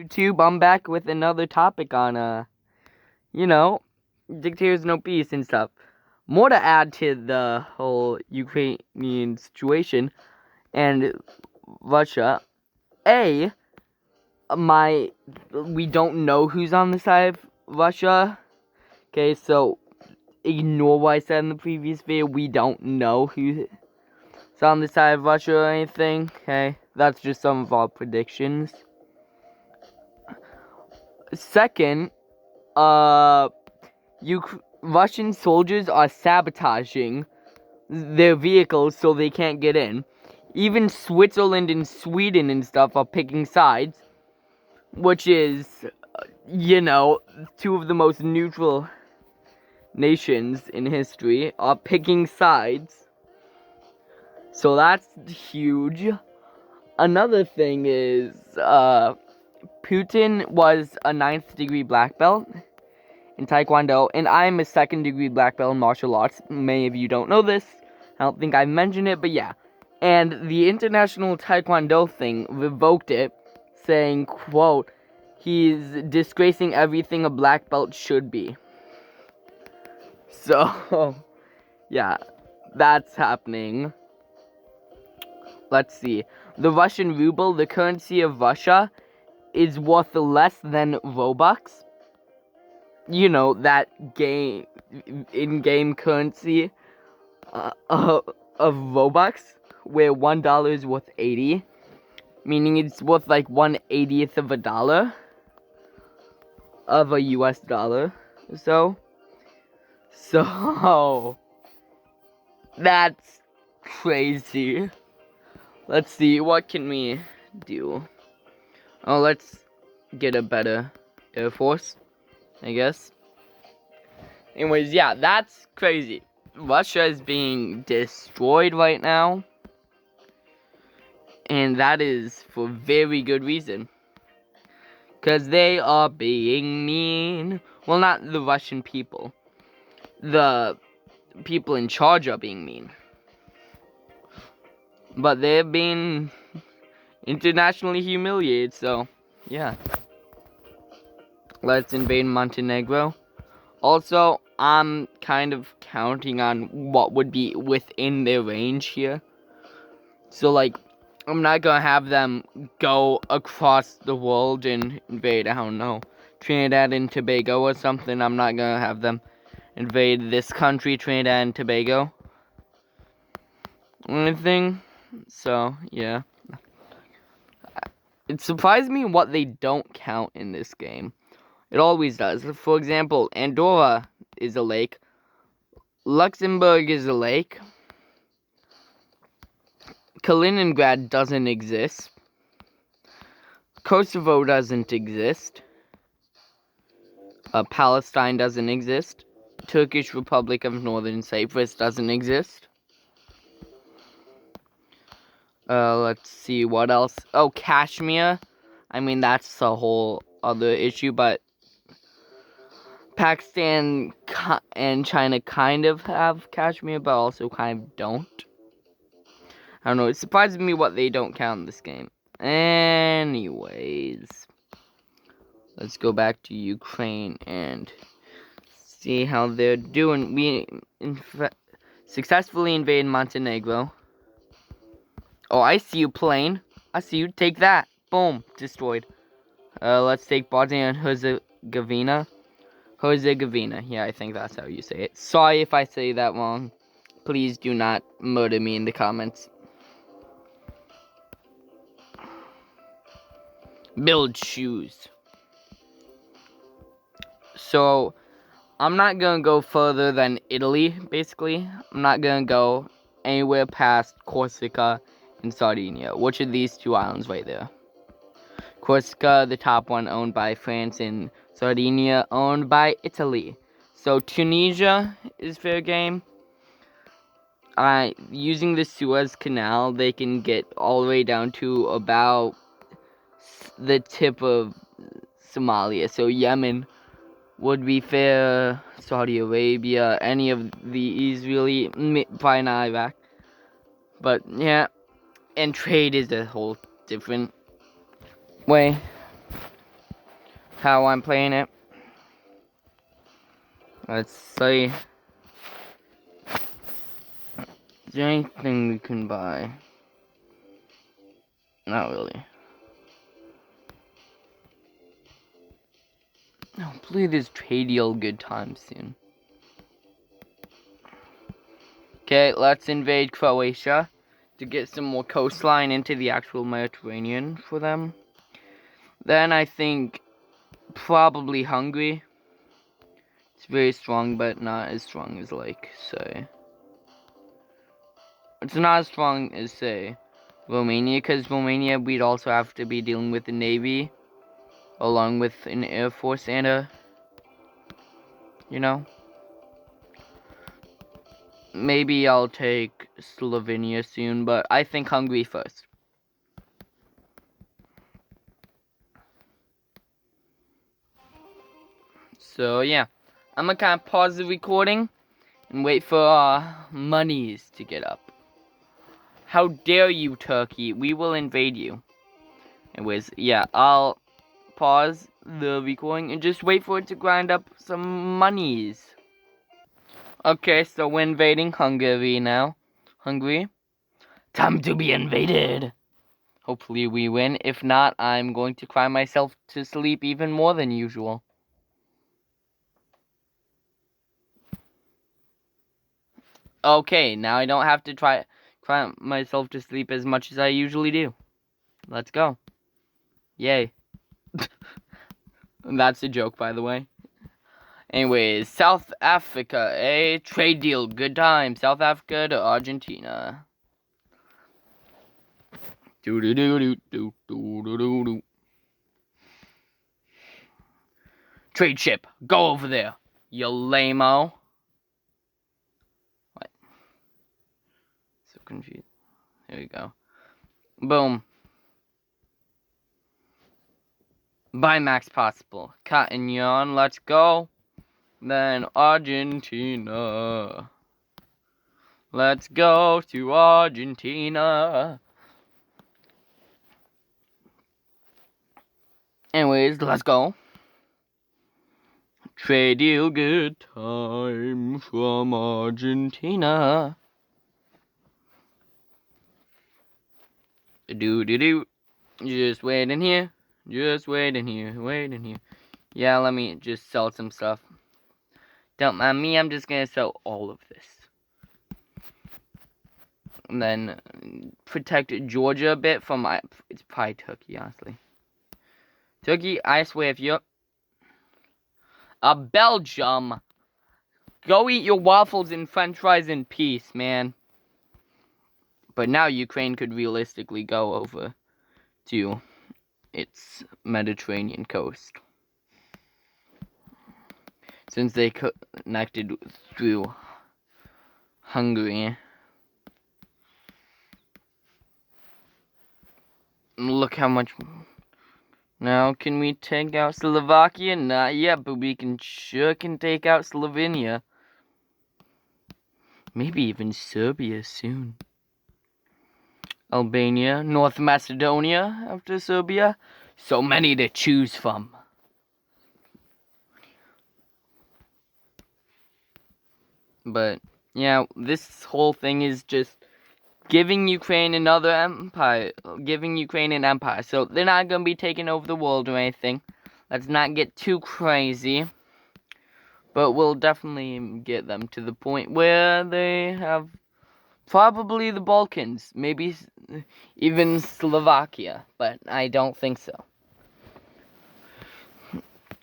YouTube, I'm back with another topic on, you know, Dictators-NoPeace and stuff. More to add to the whole Ukrainian situation and Russia. A, we don't know who's on the side of Russia. Okay, so ignore what I said in the previous video. We don't know who's on the side of Russia or anything. Okay, that's just some of our predictions. Second, Russian soldiers are sabotaging their vehicles so they can't get in. Even Switzerland and Sweden and stuff are picking sides, which is, two of the most neutral nations in history are picking sides. So that's huge. Another thing is, Putin was a 9th degree black belt in Taekwondo, and I'm a 2nd degree black belt in martial arts. Many of you don't know this. I don't think I mentioned it, but yeah. And the International Taekwondo thing revoked it, saying, quote, he's disgracing everything a black belt should be. So, yeah, that's happening. Let's see. The Russian ruble, the currency of Russia, is worth less than Robux. You know, that in-game currency of Robux, where $1 is worth 80, meaning it's worth like 1/80th of a dollar of a US dollar. So that's crazy. Let's see, what can we do? Oh, let's get a better Air Force, I guess. Anyways, yeah, that's crazy. Russia is being destroyed right now. And that is for very good reason. Because they are being mean. Well, not the Russian people. The people in charge are being mean. But they're being internationally humiliated, so, yeah. Let's invade Montenegro. Also, I'm kind of counting on what would be within their range here. So, like, I'm not gonna have them go across the world and invade, I don't know, Trinidad and Tobago or something. I'm not gonna have them invade this country, Trinidad and Tobago. Anything. So, yeah. It surprised me what they don't count in this game. It always does. For example, Andorra is a lake. Luxembourg is a lake. Kaliningrad doesn't exist. Kosovo doesn't exist. Palestine doesn't exist. Turkish Republic of Northern Cyprus doesn't exist. Let's see, what else? Oh, Kashmir. I mean, that's a whole other issue, but Pakistan and China kind of have Kashmir, but also kind of don't. I don't know, it surprises me what they don't count in this game. Anyways, let's go back to Ukraine and see how they're doing. We successfully invaded Montenegro. Oh, I see you, plane. I see you. Take that. Boom. Destroyed. Let's take Bosnia and Herzegovina. Yeah, I think that's how you say it. Sorry if I say that wrong. Please do not murder me in the comments. Build shoes. So, I'm not gonna go further than Italy, basically. I'm not gonna go anywhere past Corsica and Sardinia, which are these two islands right there. Corsica, the top one, owned by France, and Sardinia, owned by Italy. So, Tunisia is fair game. Using the Suez Canal, they can get all the way down to about the tip of Somalia. So, Yemen would be fair, Saudi Arabia, any of these really, probably not Iraq. But, yeah, and trade is a whole different way. how I'm playing it. Let's see. Is there anything we can buy? Not really. Hopefully this trade deal good time soon. Okay, let's invade Croatia to get some more coastline into the actual Mediterranean for them. Then I think probably Hungary. It's very strong, but not as strong as, like, say... It's not as strong as, say, Romania, because Romania, we'd also have to be dealing with the Navy, along with an Air Force and a... You know? Maybe I'll take Slovenia soon, but I think Hungary first. So, yeah. I'm gonna kind of pause the recording and wait for our monies to get up. How dare you, Turkey? We will invade you. Anyways, yeah, I'll pause the recording and just wait for it to grind up some monies. Okay, so we're invading Hungary now. Hungary. Time to be invaded. Hopefully we win. If not, I'm going to cry myself to sleep even more than usual. Okay, now I don't have to cry myself to sleep as much as I usually do. Let's go. Yay. That's a joke, by the way. Anyways, South Africa, a trade deal. Good time. South Africa to Argentina. Do-do-do-do-do-do-do-do. Trade ship, go over there, you lame-o. What? So confused. There we go. Boom. Buy max possible. Cut and yarn, let's go. Then Argentina. Let's go to Argentina. Anyways, let's go. Trade deal, good time from Argentina. Do-do-do. Just wait in here. Just wait in here. Wait in here. Yeah, let me just sell some stuff. Don't mind me, I'm just gonna sell all of this. And then protect Georgia a bit from my... It's probably Turkey, honestly. Turkey, I swear, if you're... Belgium! Go eat your waffles and french fries in peace, man. But now Ukraine could realistically go over to its Mediterranean coast. Since they connected through Hungary. Look how much... Now, can we take out Slovakia? Not yet, but we sure can take out Slovenia. Maybe even Serbia soon. Albania, North Macedonia after Serbia. So many to choose from. But, yeah, this whole thing is just giving Ukraine another empire. Giving Ukraine an empire. So they're not going to be taking over the world or anything. Let's not get too crazy. But we'll definitely get them to the point where they have probably the Balkans. Maybe even Slovakia. But I don't think so.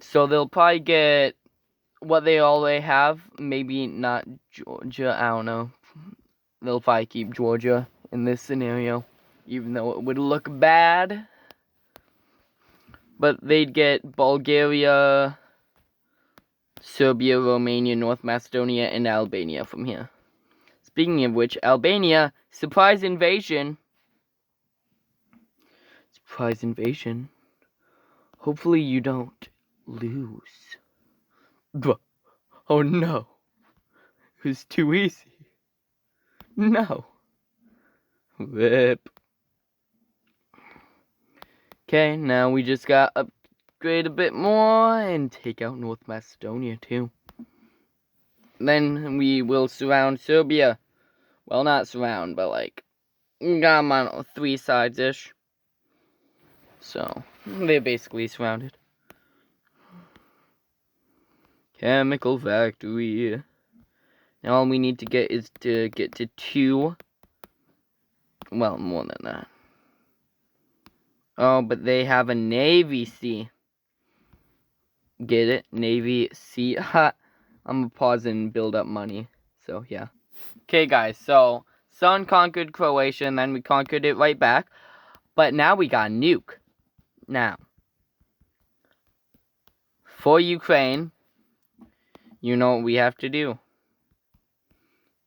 So they'll probably get what they already have. Maybe not Georgia. I don't know. They'll probably keep Georgia in this scenario. Even though it would look bad. But they'd get Bulgaria, Serbia, Romania, North Macedonia, and Albania from here. Speaking of which, Albania, surprise invasion. Surprise invasion. Hopefully you don't lose. Oh no. It was too easy. No. Rip. Okay, now we just got upgrade a bit more and take out North Macedonia too. Then we will surround Serbia. Well, not surround, but like, got them on 3 sides-ish. So, they're basically surrounded. Chemical factory. Now all we need to get is to get to 2. Well, more than that. Oh, but they have a Navy Sea. Get it? Navy Sea. Ha! I'm gonna pause and build up money. So, yeah. Okay, guys. So, Sun conquered Croatia, and then we conquered it right back. But now we got a nuke. Now, for Ukraine, you know what we have to do.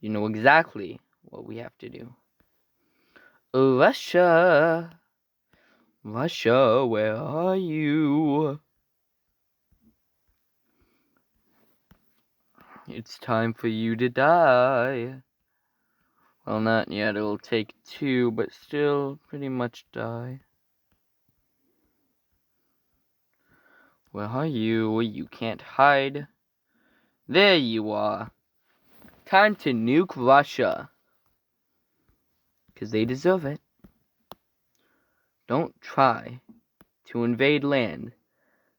You know exactly what we have to do. Russia. Russia, where are you? It's time for you to die. Well, not yet. It'll take 2, but still pretty much die. Where are you? You can't hide. There you are. Time to nuke Russia. Because they deserve it. Don't try to invade land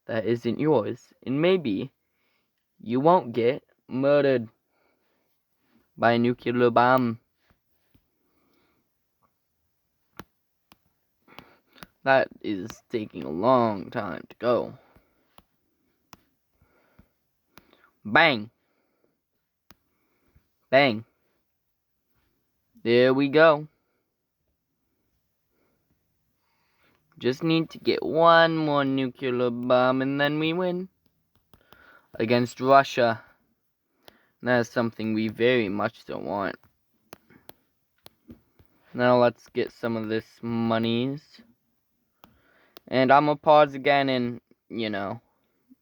that isn't yours. And maybe you won't get murdered by a nuclear bomb. That is taking a long time to go. Bang. Bang. There we go. Just need to get 1 more nuclear bomb and then we win. Against Russia. That is something we very much don't want. Now let's get some of this monies. And I'm gonna pause again and, you know,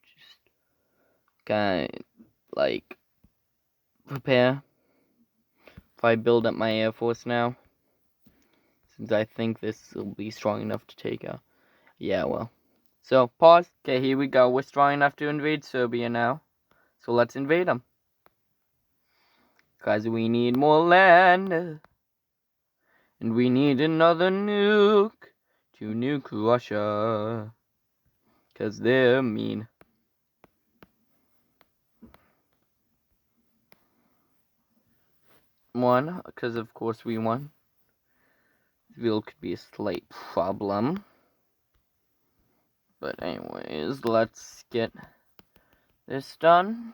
just kind of, like, prepare. If I build up my Air Force now. Since I think this will be strong enough to take out. Yeah, well. So, pause. Okay, here we go. We're strong enough to invade Serbia now. So let's invade them. Because we need more land. And we need another nuke to nuke Russia. Because they're mean. One, because of course we won. Ville could be a slight problem. But anyways, let's get this done.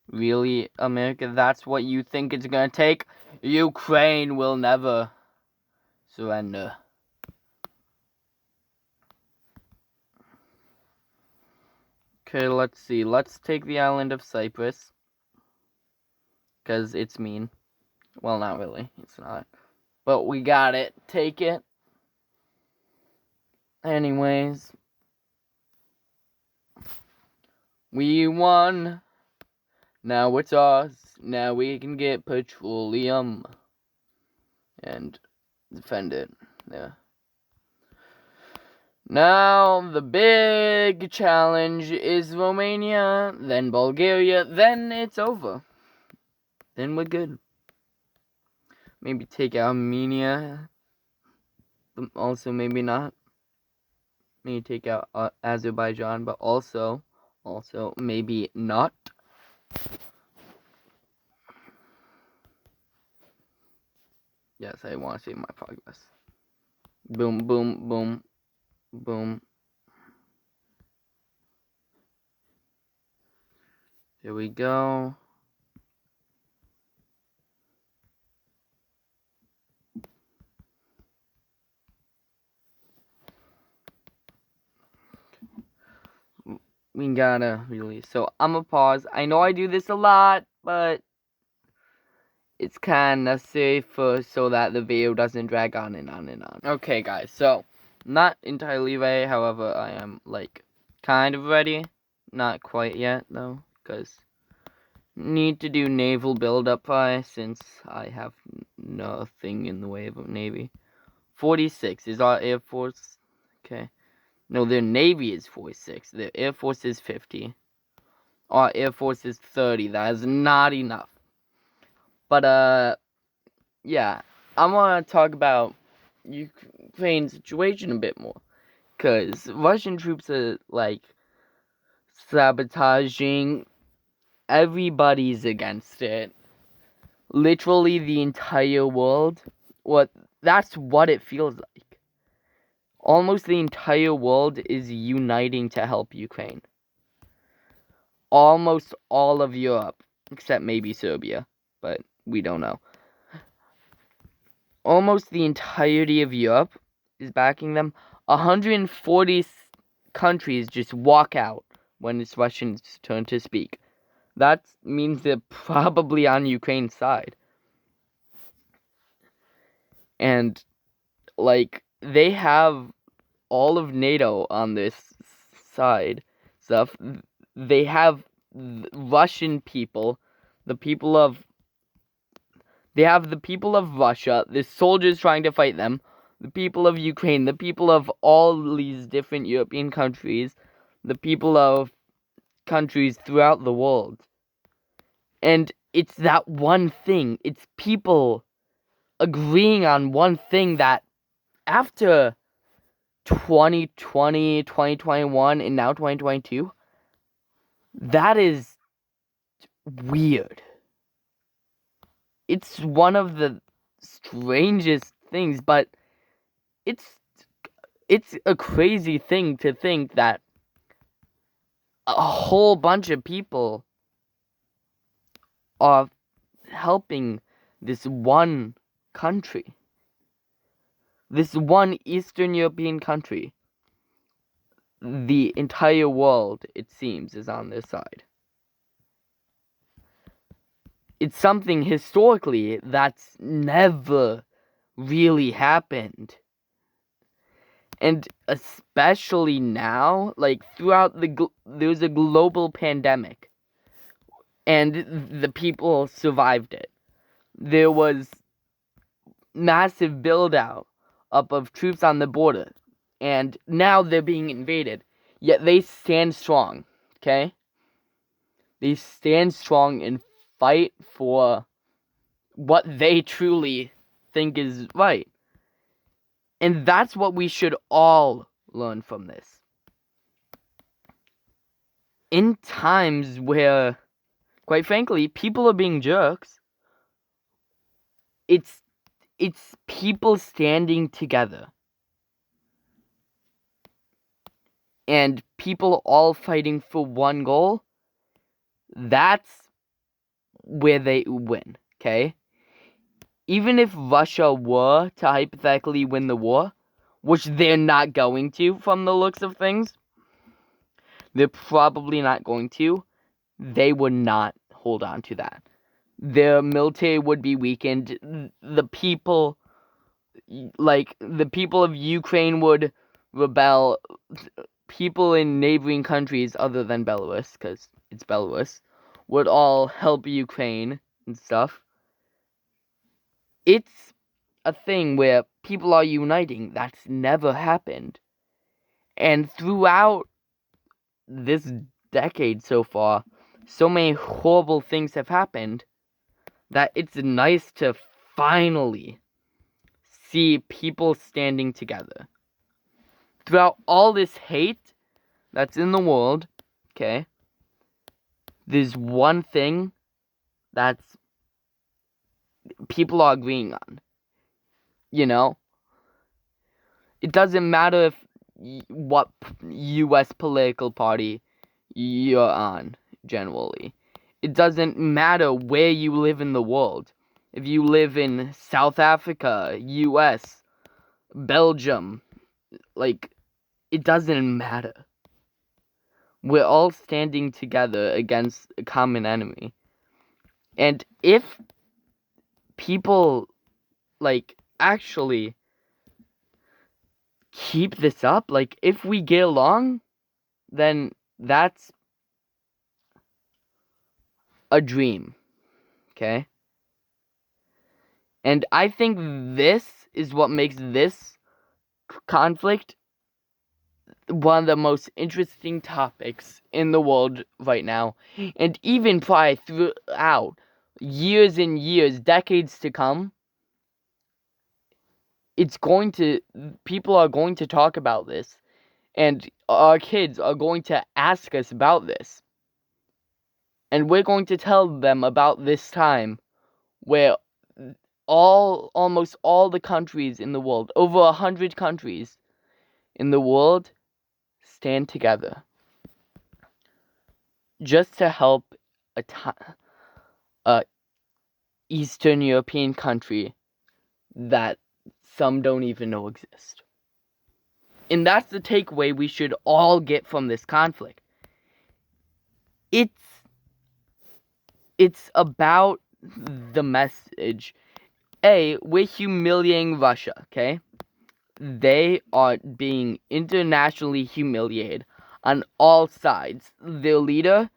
Really, America, that's what you think it's gonna take? Ukraine will never surrender. Okay, let's see. Let's take the island of Cyprus. Because it's mean. Well, not really. It's not. But we got it. Take it. Anyways. We won. Now it's ours. Now we can get petroleum. And defend it. Yeah. Now, the big challenge is Romania, then Bulgaria, then it's over. Then we're good. Maybe take Armenia. Also, maybe not. Maybe take out Azerbaijan, but also, maybe not. Yes, I want to see my progress. Boom, boom, boom, boom. There we go. We gotta release. So I'm gonna pause. I know I do this a lot, but it's kind of safe so that the video doesn't drag on and on and on. Okay, guys. So not entirely ready. However, I am like kind of ready. Not quite yet though, because need to do naval build-up since I have nothing in the way of a navy. 46 is our Air Force. Okay. No, their Navy is 46. Their Air Force is 50. Our Air Force is 30. That is not enough. But, yeah. I want to talk about Ukraine's situation a bit more. Because Russian troops are, like, sabotaging. Everybody's against it. Literally the entire world. That's what it feels like. Almost the entire world is uniting to help Ukraine. Almost all of Europe, except maybe Serbia, but we don't know. Almost the entirety of Europe is backing them. 140 countries just walk out when it's Russians' turn to speak. That means they're probably on Ukraine's side. And, like, they have all of NATO on this side stuff. They have Russian people, they have the people of Russia, the soldiers trying to fight them, the people of Ukraine, the people of all these different European countries, the people of countries throughout the world. And it's that one thing. It's people agreeing on one thing that after 2020, 2021, and now 2022, that is weird. It's one of the strangest things, but it's a crazy thing to think that a whole bunch of people are helping this one country. This one Eastern European country. The entire world, it seems, is on their side. It's something historically that's never really happened. And especially now, like throughout there's a global pandemic. And the people survived it. There was massive build-out up of troops on the border. And now they're being invaded. Yet they stand strong, okay? They stand strong and fight for what they truly think is right. And that's what we should all learn from this. In times where, quite frankly, people are being jerks, it's people standing together. And people all fighting for one goal. That's where they win, okay? Even if Russia were to hypothetically win the war, which they're not going to from the looks of things, they're probably not going to, they would not hold on to that. Their military would be weakened. The people of Ukraine would rebel. People in neighboring countries other than Belarus, because it's Belarus, would all help Ukraine and stuff. It's a thing where people are uniting. That's never happened. And throughout this decade so far, so many horrible things have happened that it's nice to finally see people standing together. Throughout all this hate that's in the world, okay, there's one thing that's people are agreeing on. You know? It doesn't matter if what U.S. political party you're on, generally. It doesn't matter where you live in the world. If you live in South Africa, U.S., Belgium, like, it doesn't matter. We're all standing together against a common enemy. And if people, like, actually keep this up, like, if we get along, then that's a dream, okay? And I think this is what makes this conflict one of the most interesting topics in the world right now, and even probably throughout years and years, decades to come. People are going to talk about this, and our kids are going to ask us about this, and we're going to tell them about this time where almost all the countries in the world, over 100 countries in the world, stand together just to help a Eastern European country that some don't even know exist. And that's the takeaway we should all get from this conflict. It's about the message. We're humiliating Russia, okay? They are being internationally humiliated on all sides. Their leader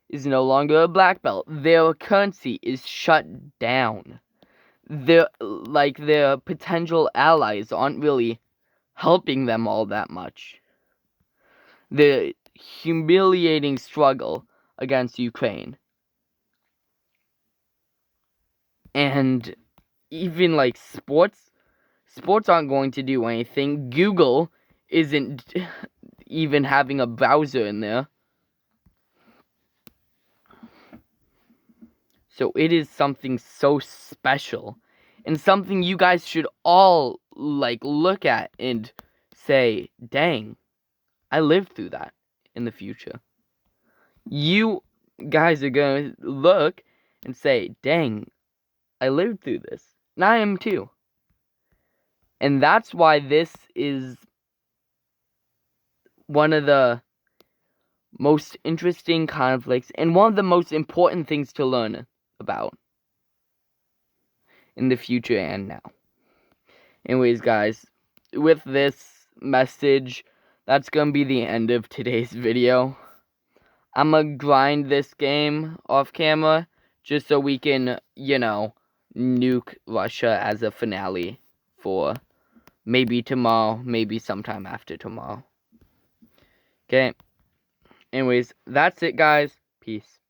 is no longer a black belt. Their currency is shut down. Their potential allies aren't really helping them all that much. The humiliating struggle against Ukraine. And even like sports aren't going to do anything. Google isn't even having a browser in there. So it is something so special, and something you guys should all look at and say, dang, I lived through that in the future. You guys are going to look and say, dang, I lived through this. And I am too. And that's why this is one of the most interesting conflicts and one of the most important things to learn about in the future and now. Anyways, guys, with this message, that's gonna be the end of today's video. I'm gonna grind this game off camera just so we can, nuke Russia as a finale for maybe tomorrow, maybe sometime after tomorrow. Okay. Anyways, that's it, guys. Peace.